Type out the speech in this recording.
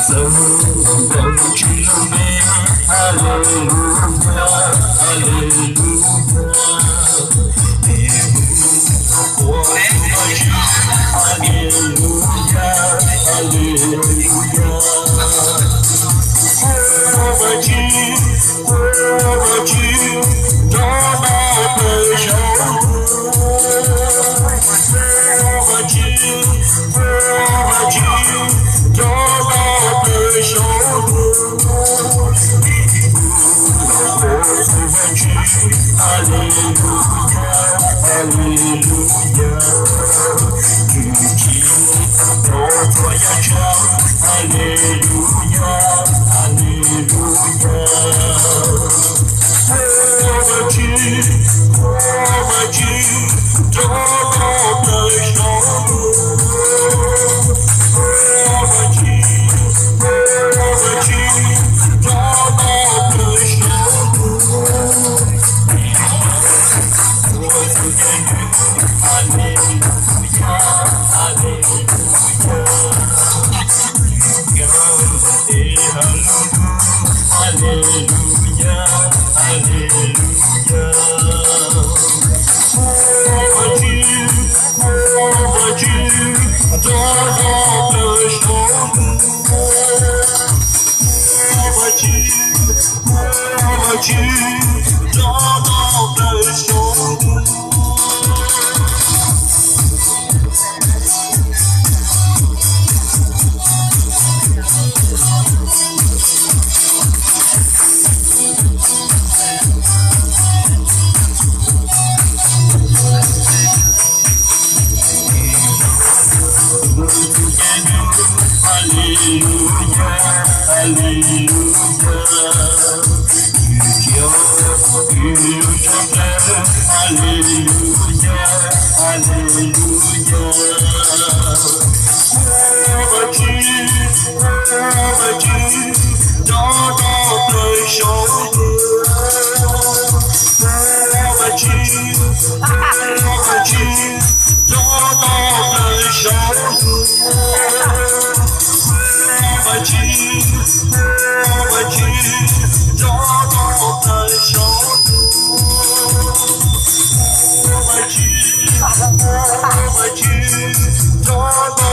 So won't you be hallelujah, hallelujah. Hallelujah, hallelujah. Over you, don't let the hallelujah. Hallelujah, hallelujah. Hallelujah, hallelujah. Over you, dawn of the shoulder. Over you, dawn of the shoulder. Hallelujah, hallelujah. Hallelujah, hallelujah. Over you, dawn of the shoulder. Over you, dawn of the shoulder. Don't